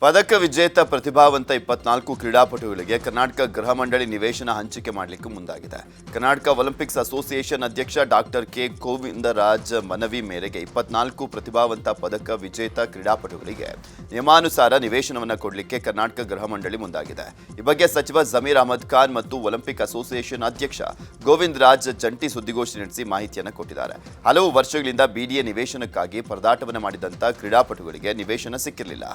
ಪದಕ ವಿಜೇತ ಪ್ರತಿಭಾವಂತ 24 ಕ್ರೀಡಾಪಟುಗಳಿಗೆ ಕರ್ನಾಟಕ ಗೃಹ ಮಂಡಳಿ ನಿವೇಶನ ಹಂಚಿಕೆ ಮಾಡಲಿಕ್ಕೆ ಮುಂದಾಗಿದೆ. ಕರ್ನಾಟಕ ಒಲಿಂಪಿಕ್ಸ್ ಅಸೋಸಿಯೇಷನ್ ಅಧ್ಯಕ್ಷ ಡಾಕ್ಟರ್ ಕೆ ಗೋವಿಂದರಾಜ್ ಮನವಿ ಮೇರೆಗೆ 24 ಪ್ರತಿಭಾವಂತ ಪದಕ ವಿಜೇತ ಕ್ರೀಡಾಪಟುಗಳಿಗೆ ನಿಯಮಾನುಸಾರ ನಿವೇಶನವನ್ನು ಕೊಡಲಿಕ್ಕೆ ಕರ್ನಾಟಕ ಗೃಹ ಮಂಡಳಿ ಮುಂದಾಗಿದೆ. ಈ ಬಗ್ಗೆ ಸಚಿವ ಜಮೀರ್ ಅಹಮದ್ ಖಾನ್ ಮತ್ತು ಒಲಿಂಪಿಕ್ ಅಸೋಸಿಯೇಷನ್ ಅಧ್ಯಕ್ಷ ಗೋವಿಂದರಾಜ್ ಜಂಟಿ ಸುದ್ದಿಗೋಷ್ಠಿ ನಡೆಸಿ ಮಾಹಿತಿಯನ್ನು ಕೊಟ್ಟಿದ್ದಾರೆ. ಹಲವು ವರ್ಷಗಳಿಂದ ಬಿಡಿಎ ನಿವೇಶನಕ್ಕಾಗಿ ಪರದಾಟವನ್ನು ಮಾಡಿದಂಥ ಕ್ರೀಡಾಪಟುಗಳಿಗೆ ನಿವೇಶನ ಸಿಕ್ಕಿರಲಿಲ್ಲ.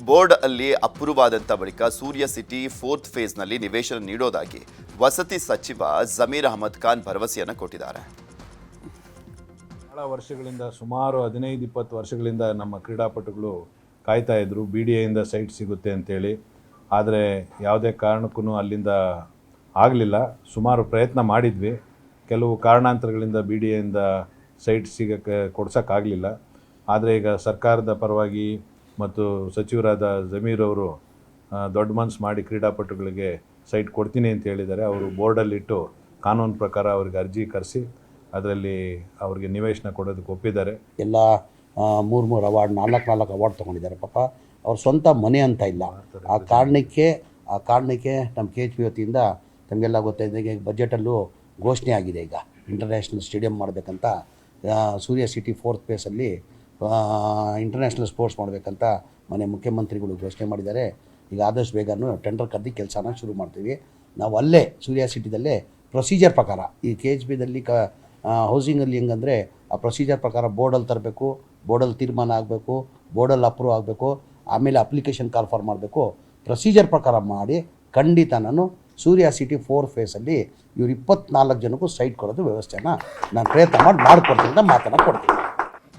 ಬೋರ್ಡ್ ಅಲ್ಲಿ ಅಪ್ರೂವ್ ಆದಂತ ಬಳಿಕ ಸೂರ್ಯ ಸಿಟಿ 4th ಫೇಸ್ನಲ್ಲಿ ನಿವೇಶನ ನೀಡೋದಾಗಿ ವಸತಿ ಸಚಿವ ಜಮೀರ್ ಅಹಮದ್ ಖಾನ್ ಭರವಸೆಯನ್ನು ಕೊಟ್ಟಿದ್ದಾರೆ. ಬಹಳ ವರ್ಷಗಳಿಂದ ಸುಮಾರು 15-20 ವರ್ಷಗಳಿಂದ ನಮ್ಮ ಕ್ರೀಡಾಪಟುಗಳು ಕಾಯ್ತಾ ಇದ್ರು ಬಿಡಿಎಯಿಂದ ಸೈಟ್ ಸಿಗುತ್ತೆ ಅಂತೇಳಿ. ಆದರೆ ಯಾವುದೇ ಕಾರಣಕ್ಕೂ ಅಲ್ಲಿಂದ ಆಗಲಿಲ್ಲ. ಸುಮಾರು ಪ್ರಯತ್ನ ಮಾಡಿದ್ವಿ. ಕೆಲವು ಕಾರಣಾಂತರಗಳಿಂದ ಬಿಡಿಎಯಿಂದ ಸೈಟ್ ಕೊಡ್ಸೋಕ್ಕಾಗಲಿಲ್ಲ. ಆದರೆ ಈಗ ಸರ್ಕಾರದ ಪರವಾಗಿ ಮತ್ತು ಸಚಿವರಾದ ಜಮೀರ್ ಅವರು ದೊಡ್ಡ ಮನಸ್ಸು ಮಾಡಿ ಕ್ರೀಡಾಪಟುಗಳಿಗೆ ಸೈಟ್ ಕೊಡ್ತೀನಿ ಅಂತ ಹೇಳಿದ್ದಾರೆ. ಅವರು ಬೋರ್ಡಲ್ಲಿಟ್ಟು ಕಾನೂನು ಪ್ರಕಾರ ಅವ್ರಿಗೆ ಅರ್ಜಿ ಕರೆಸಿ ಅದರಲ್ಲಿ ಅವ್ರಿಗೆ ನಿವೇಶನ ಕೊಡೋದಕ್ಕೆ ಒಪ್ಪಿದ್ದಾರೆ. ಎಲ್ಲ 3 ಅವಾರ್ಡ್ 4 ಅವಾರ್ಡ್ ತೊಗೊಂಡಿದ್ದಾರೆ. ಪಾಪ ಅವ್ರ ಸ್ವಂತ ಮನೆ ಅಂತ ಇಲ್ಲ. ಆ ಕಾರಣಕ್ಕೆ ನಮ್ಮ KHP ವತಿಯಿಂದ ತಮಗೆಲ್ಲ ಗೊತ್ತಾಯಿದೆ, ಬಜೆಟಲ್ಲೂ ಘೋಷಣೆ ಆಗಿದೆ. ಈಗ ಇಂಟರ್ನ್ಯಾಷನಲ್ ಸ್ಟೇಡಿಯಂ ಮಾಡಬೇಕಂತ, ಸೂರ್ಯ ಸಿಟಿ 4th ಫೇಸಲ್ಲಿ ಇಂಟರ್ನ್ಯಾಷನಲ್ ಸ್ಪೋರ್ಟ್ಸ್ ಮಾಡಬೇಕಂತ ಮನೆ ಮುಖ್ಯಮಂತ್ರಿಗಳು ಘೋಷಣೆ ಮಾಡಿದ್ದಾರೆ. ಈಗ ಆದಷ್ಟು ಬೇಗನೂ ಟೆಂಡರ್ ಕರೆದು ಕೆಲಸನ ಶುರು ಮಾಡ್ತೀವಿ. ನಾವು ಅಲ್ಲೇ ಸೂರ್ಯ ಸಿಟಿದಲ್ಲೇ ಪ್ರೊಸೀಜರ್ ಪ್ರಕಾರ ಈ KHPದಲ್ಲಿ ಹೌಸಿಂಗಲ್ಲಿ ಹೆಂಗಂದರೆ ಆ ಪ್ರೊಸೀಜರ್ ಪ್ರಕಾರ ಬೋರ್ಡಲ್ಲಿ ತರಬೇಕು, ಬೋರ್ಡಲ್ಲಿ ತೀರ್ಮಾನ ಆಗಬೇಕು, ಬೋರ್ಡಲ್ಲಿ ಅಪ್ರೂವ್ ಆಗಬೇಕು, ಆಮೇಲೆ ಅಪ್ಲಿಕೇಶನ್ ಕಾಲ್ ಫಾರ್ ಮಾಡಬೇಕು. ಪ್ರೊಸೀಜರ್ ಪ್ರಕಾರ ಮಾಡಿ ಖಂಡಿತ ನಾನು ಸೂರ್ಯ ಸಿಟಿ 4th ಫೇಸಲ್ಲಿ ಇವ್ರು 24 ಜನಕ್ಕೂ ಸೈಟ್ ಕೊಡೋದು ವ್ಯವಸ್ಥೆನ ನಾನು ಪ್ರಯತ್ನ ಮಾಡಿಕೊಡ್ತೀನಿ ಅಂತ ಮಾತನ್ನು ಕೊಡ್ತೀನಿ.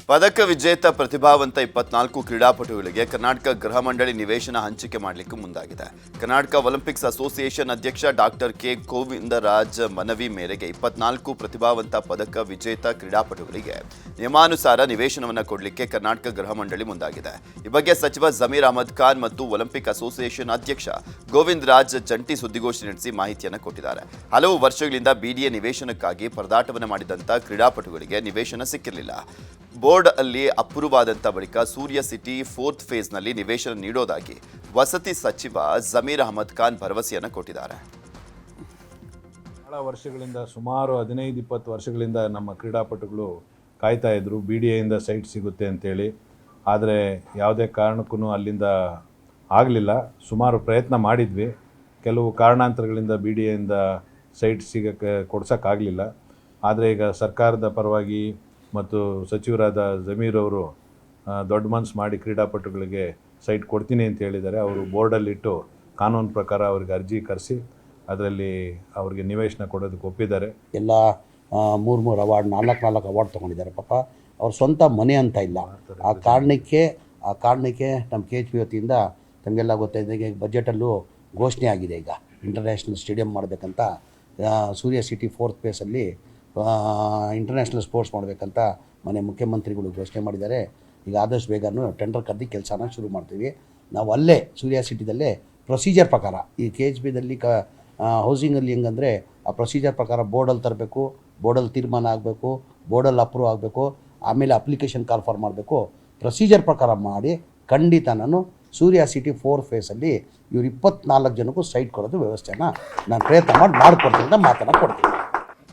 ಪದಕ ವಿಜೇತ ಪ್ರತಿಭಾವಂತ 24 ಕ್ರೀಡಾಪಟುಗಳಿಗೆ ಕರ್ನಾಟಕ ಗೃಹ ಮಂಡಳಿ ನಿವೇಶನ ಹಂಚಿಕೆ ಮಾಡಲಿಕ್ಕೆ ಮುಂದಾಗಿದೆ. ಕರ್ನಾಟಕ ಒಲಿಂಪಿಕ್ಸ್ ಅಸೋಸಿಯೇಷನ್ ಅಧ್ಯಕ್ಷ ಡಾಕ್ಟರ್ ಕೆ ಗೋವಿಂದರಾಜ್ ಮನವಿ ಮೇರೆಗೆ 24 ಪ್ರತಿಭಾವಂತ ಪದಕ ವಿಜೇತ ಕ್ರೀಡಾಪಟುಗಳಿಗೆ ನಿಯಮಾನುಸಾರ ನಿವೇಶನವನ್ನು ಕೊಡಲಿಕ್ಕೆ ಕರ್ನಾಟಕ ಗೃಹ ಮಂಡಳಿ ಮುಂದಾಗಿದೆ. ಈ ಬಗ್ಗೆ ಸಚಿವ ಜಮೀರ್ ಅಹಮದ್ ಖಾನ್ ಮತ್ತು ಒಲಿಂಪಿಕ್ ಅಸೋಸಿಯೇಷನ್ ಅಧ್ಯಕ್ಷ ಗೋವಿಂದರಾಜ್ ಜಂಟಿ ಸುದ್ದಿಗೋಷ್ಠಿ ನಡೆಸಿ ಮಾಹಿತಿಯನ್ನು ಕೊಟ್ಟಿದ್ದಾರೆ. ಹಲವು ವರ್ಷಗಳಿಂದ ಬಿಡಿಎ ನಿವೇಶನಕ್ಕಾಗಿ ಪರದಾಟವನ್ನು ಮಾಡಿದಂಥ ಕ್ರೀಡಾಪಟುಗಳಿಗೆ ನಿವೇಶನ ಸಿಕ್ಕಿರಲಿಲ್ಲ. ಬೋರ್ಡ್ ಅಲ್ಲಿ ಅಪ್ರೂವ್ ಆದಂತ ಬಳಿಕ ಸೂರ್ಯ ಸಿಟಿ 4th ಫೇಸ್ನಲ್ಲಿ ನಿವೇಶನ ನೀಡೋದಾಗಿ ವಸತಿ ಸಚಿವ ಜಮೀರ್ ಅಹಮದ್ ಖಾನ್ ಭರವಸೆಯನ್ನು ಕೊಟ್ಟಿದ್ದಾರೆ. ಬಹಳ ವರ್ಷಗಳಿಂದ ಸುಮಾರು 15-20 ವರ್ಷಗಳಿಂದ ನಮ್ಮ ಕ್ರೀಡಾಪಟುಗಳು ಕಾಯ್ತಾ ಇದ್ರು ಬಿಡಿಎಯಿಂದ ಸೈಟ್ ಸಿಗುತ್ತೆ ಅಂತೇಳಿ. ಆದರೆ ಯಾವುದೇ ಕಾರಣಕ್ಕೂ ಅಲ್ಲಿಂದ ಆಗಲಿಲ್ಲ. ಸುಮಾರು ಪ್ರಯತ್ನ ಮಾಡಿದ್ವಿ. ಕೆಲವು ಕಾರಣಾಂತರಗಳಿಂದ ಬಿಡಿಎಯಿಂದ ಸೈಟ್ ಕೊಡ್ಸೋಕ್ಕಾಗಲಿಲ್ಲ. ಆದರೆ ಈಗ ಸರ್ಕಾರದ ಪರವಾಗಿ ಮತ್ತು ಸಚಿವರಾದ ಜಮೀರ್ ಅವರು ದೊಡ್ಡ ಮನಸ್ಸು ಮಾಡಿ ಕ್ರೀಡಾಪಟುಗಳಿಗೆ ಸೈಟ್ ಕೊಡ್ತೀನಿ ಅಂತ ಹೇಳಿದ್ದಾರೆ. ಅವರು ಬೋರ್ಡಲ್ಲಿಟ್ಟು ಕಾನೂನು ಪ್ರಕಾರ ಅವ್ರಿಗೆ ಅರ್ಜಿ ಕರೆಸಿ ಅದರಲ್ಲಿ ಅವ್ರಿಗೆ ನಿವೇಶನ ಕೊಡೋದಕ್ಕೆ ಒಪ್ಪಿದ್ದಾರೆ. ಎಲ್ಲ 3 ಅವಾರ್ಡ್ 4 ಅವಾರ್ಡ್ ತೊಗೊಂಡಿದ್ದಾರೆ. ಪಾಪ ಅವ್ರ ಸ್ವಂತ ಮನೆ ಅಂತ ಇಲ್ಲ. ಆ ಕಾರಣಕ್ಕೆ ನಮ್ಮ KHP ವತಿಯಿಂದ ತಮಗೆಲ್ಲ ಗೊತ್ತಾಯಿದೆ, ಬಜೆಟಲ್ಲೂ ಘೋಷಣೆ ಆಗಿದೆ. ಈಗ ಇಂಟರ್ನ್ಯಾಷನಲ್ ಸ್ಟೇಡಿಯಂ ಮಾಡಬೇಕಂತ, ಸೂರ್ಯ ಸಿಟಿ 4th ಫೇಸಲ್ಲಿ ಇಂಟರ್ನ್ಯಾಷನಲ್ ಸ್ಪೋರ್ಟ್ಸ್ ಮಾಡಬೇಕಂತ ಮನೆ ಮುಖ್ಯಮಂತ್ರಿಗಳು ಘೋಷಣೆ ಮಾಡಿದ್ದಾರೆ. ಈಗ ಆದಷ್ಟು ಬೇಗನೂ ಟೆಂಡರ್ ಕರೆದು ಕೆಲಸನ ಶುರು ಮಾಡ್ತೀವಿ. ನಾವು ಅಲ್ಲೇ ಸೂರ್ಯ ಸಿಟಿದಲ್ಲೇ ಪ್ರೊಸೀಜರ್ ಪ್ರಕಾರ ಈ KHPದಲ್ಲಿ ಹೌಸಿಂಗಲ್ಲಿ ಹೆಂಗಂದರೆ ಆ ಪ್ರೊಸೀಜರ್ ಪ್ರಕಾರ ಬೋರ್ಡಲ್ಲಿ ತರಬೇಕು, ಬೋರ್ಡಲ್ಲಿ ತೀರ್ಮಾನ ಆಗಬೇಕು, ಬೋರ್ಡಲ್ಲಿ ಅಪ್ರೂವ್ ಆಗಬೇಕು, ಆಮೇಲೆ ಅಪ್ಲಿಕೇಶನ್ ಕಾಲ್ ಫಾರ್ ಮಾಡಬೇಕು. ಪ್ರೊಸೀಜರ್ ಪ್ರಕಾರ ಮಾಡಿ ಖಂಡಿತ ನಾನು ಸೂರ್ಯ ಸಿಟಿ 4th ಫೇಸಲ್ಲಿ ಇವ್ರು 24 ಜನಕ್ಕೂ ಸೈಟ್ ಕೊಡೋದು ವ್ಯವಸ್ಥೆನ ನಾನು ಪ್ರಯತ್ನ ಮಾಡಿಕೊಡ್ತೀನಿ ಅಂತ ಮಾತನ್ನು ಕೊಡ್ತೀನಿ.